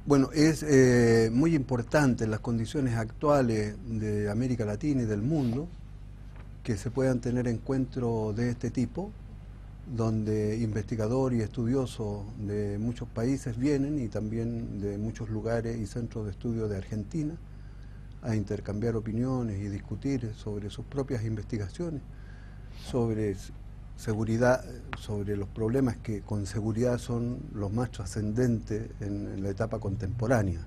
Bueno, es muy importante en las condiciones actuales de América Latina y del mundo que se puedan tener encuentros de este tipo, donde investigadores y estudiosos de muchos países vienen y también de muchos lugares y centros de estudio de Argentina a intercambiar opiniones y discutir sobre sus propias investigaciones, sobre seguridad, sobre los problemas que con seguridad son los más trascendentes en la etapa contemporánea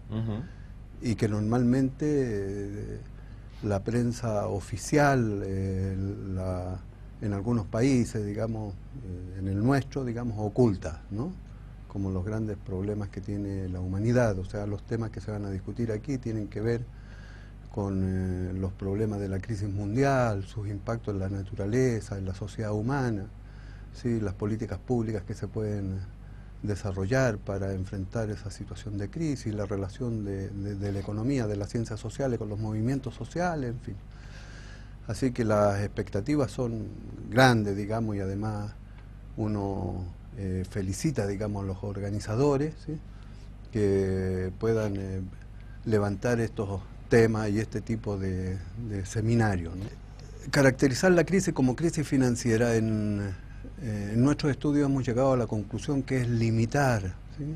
y que normalmente la prensa oficial, en algunos países, digamos, en el nuestro, digamos, oculta, ¿no? Como los grandes problemas que tiene la humanidad. O sea, los temas que se van a discutir aquí tienen que ver con los problemas de la crisis mundial, sus impactos en la naturaleza, en la sociedad humana, ¿sí? Las políticas públicas que se pueden desarrollar para enfrentar esa situación de crisis, la relación de la economía, de las ciencias sociales con los movimientos sociales, en fin. Así que las expectativas son grandes, digamos, y además uno felicita, digamos, a los organizadores, ¿sí? Que puedan levantar estos temas y este tipo de seminarios, ¿no? Caracterizar la crisis como crisis financiera, en nuestros estudios hemos llegado a la conclusión que es limitar, ¿sí?,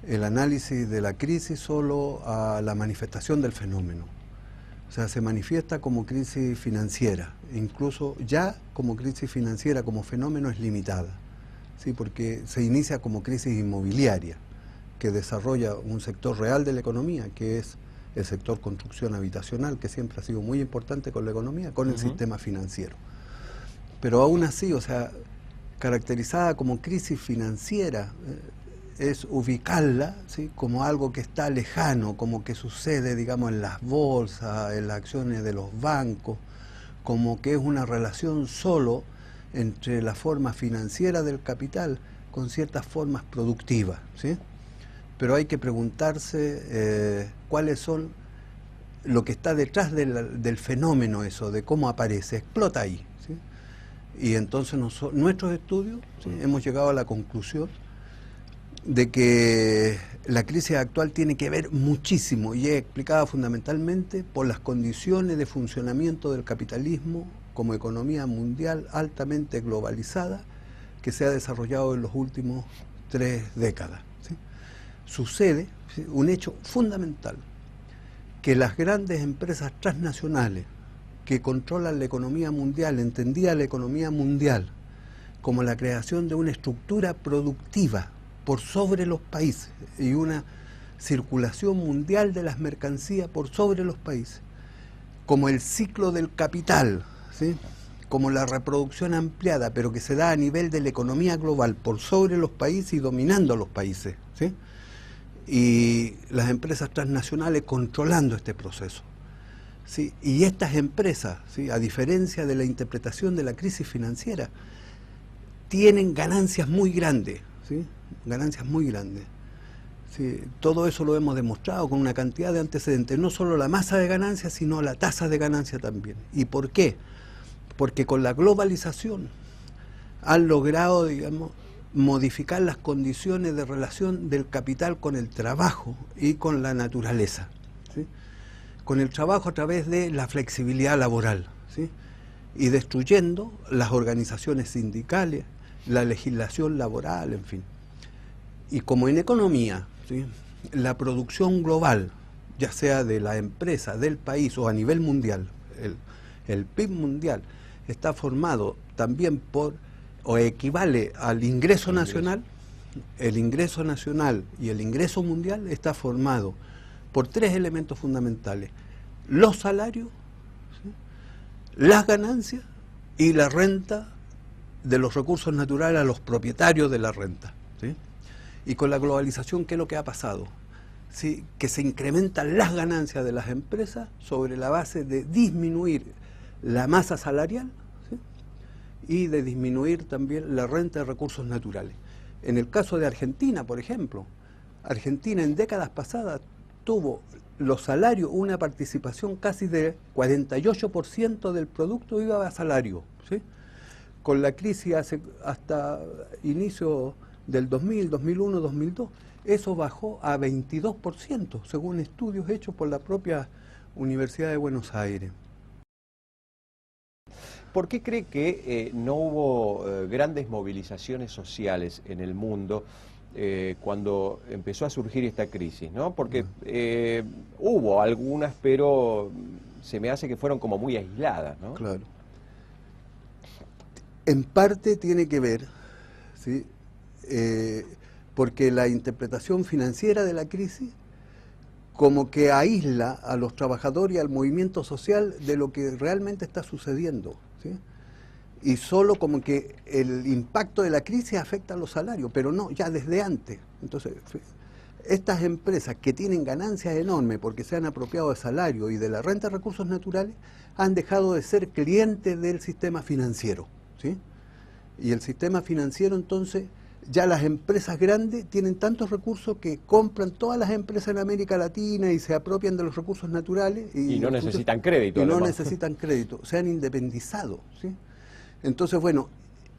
el análisis de la crisis solo a la manifestación del fenómeno. O sea, se manifiesta como crisis financiera, e incluso ya como crisis financiera, como fenómeno es limitada, ¿sí?, porque se inicia como crisis inmobiliaria, que desarrolla un sector real de la economía, que es el sector construcción habitacional, que siempre ha sido muy importante con la economía, con el sistema financiero. Pero aún así, o sea, caracterizada como crisis financiera, es ubicarla, ¿sí?, como algo que está lejano, como que sucede, digamos, en las bolsas, en las acciones de los bancos, como que es una relación solo entre la forma financiera del capital con ciertas formas productivas, ¿sí? Pero hay que preguntarse cuáles son lo que está detrás del fenómeno, eso, de cómo aparece, explota ahí, ¿sí? Y entonces nuestros estudios, ¿sí?, hemos llegado a la conclusión de que la crisis actual tiene que ver muchísimo y es explicada fundamentalmente por las condiciones de funcionamiento del capitalismo como economía mundial altamente globalizada que se ha desarrollado en los últimos 3 décadas, ¿sí? Sucede, ¿sí?, un hecho fundamental, que las grandes empresas transnacionales que controlan la economía mundial, entendida la economía mundial como la creación de una estructura productiva por sobre los países y una circulación mundial de las mercancías por sobre los países, como el ciclo del capital, ¿sí?, como la reproducción ampliada, pero que se da a nivel de la economía global por sobre los países y dominando a los países, ¿sí?, y las empresas transnacionales controlando este proceso, ¿sí? Y estas empresas, ¿sí?, a diferencia de la interpretación de la crisis financiera, tienen ganancias muy grandes, ¿sí?, ganancias muy grandes. Sí, todo eso lo hemos demostrado con una cantidad de antecedentes, no solo la masa de ganancias, sino la tasa de ganancia también. ¿Y por qué? Porque con la globalización han logrado, digamos, modificar las condiciones de relación del capital con el trabajo y con la naturaleza, ¿sí?, con el trabajo a través de la flexibilidad laboral, ¿sí?, y destruyendo las organizaciones sindicales, la legislación laboral, en fin. Y como en economía, ¿sí?, la producción global, ya sea de la empresa, del país o a nivel mundial, el PIB mundial está formado también por, o equivale al ingreso nacional, el ingreso nacional y el ingreso mundial está formado por 3 elementos fundamentales: los salarios, ¿sí?, las ganancias y la renta de los recursos naturales a los propietarios de la renta, ¿sí? Y con la globalización, ¿qué es lo que ha pasado? ¿Sí?, que se incrementan las ganancias de las empresas sobre la base de disminuir la masa salarial, ¿sí?, y de disminuir también la renta de recursos naturales. En el caso de Argentina, por ejemplo, Argentina en décadas pasadas tuvo los salarios, una participación casi de 48% del producto iba a salario, ¿sí? Con la crisis hasta inicio del 2000, 2001, 2002, eso bajó a 22%, según estudios hechos por la propia Universidad de Buenos Aires. ¿Por qué cree que no hubo grandes movilizaciones sociales en el mundo cuando empezó a surgir esta crisis, ¿no? Porque hubo algunas, pero se me hace que fueron como muy aisladas, ¿no? Claro. En parte tiene que ver, ¿sí? Porque la interpretación financiera de la crisis como que aísla a los trabajadores y al movimiento social de lo que realmente está sucediendo, ¿sí? Y solo como que el impacto de la crisis afecta a los salarios, pero no, ya desde antes. Entonces, estas empresas que tienen ganancias enormes porque se han apropiado de salario y de la renta de recursos naturales, han dejado de ser clientes del sistema financiero, ¿sí? Y el sistema financiero, entonces, ya las empresas grandes tienen tantos recursos que compran todas las empresas en América Latina y se apropian de los recursos naturales. Y no necesitan crédito. Y no necesitan crédito, se han independizado, ¿sí? Entonces, bueno,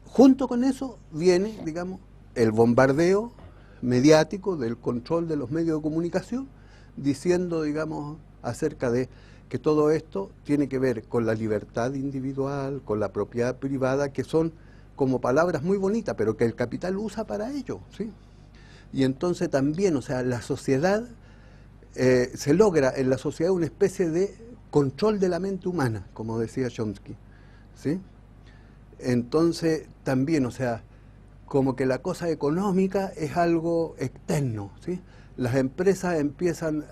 junto con eso viene, digamos, el bombardeo mediático del control de los medios de comunicación, diciendo, digamos, acerca de que todo esto tiene que ver con la libertad individual, con la propiedad privada, que son como palabras muy bonitas, pero que el capital usa para ello, ¿sí? Y entonces también, o sea, la sociedad, se logra en la sociedad una especie de control de la mente humana, como decía Chomsky, ¿sí? Entonces también, o sea, como que la cosa económica es algo externo, ¿sí? Las empresas empiezan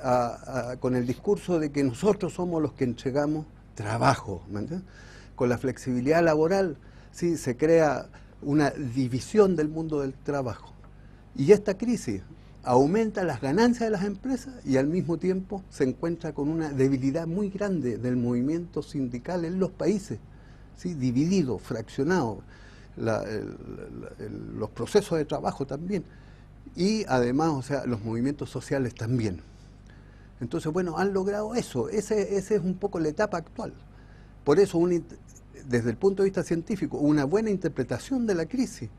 con el discurso de que nosotros somos los que entregamos trabajo, ¿me entiendes? Con la flexibilidad laboral, ¿sí? Se crea una división del mundo del trabajo. Y esta crisis aumenta las ganancias de las empresas y al mismo tiempo se encuentra con una debilidad muy grande del movimiento sindical en los países, ¿sí? Dividido, fraccionado, los procesos de trabajo también, y además, o sea, los movimientos sociales también. Entonces, bueno, han logrado eso, esa es un poco la etapa actual. Por eso, desde el punto de vista científico, una buena interpretación de la crisis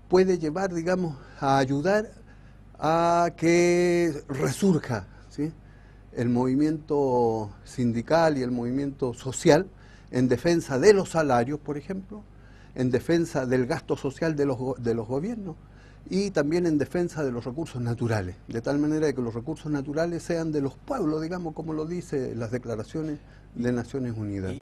puede llevar, digamos, a ayudar a que resurja, ¿sí? El movimiento sindical y el movimiento social en defensa de los salarios, por ejemplo, en defensa del gasto social de los gobiernos y también en defensa de los recursos naturales, de tal manera que los recursos naturales sean de los pueblos, digamos, como lo dice las declaraciones de Naciones Unidas.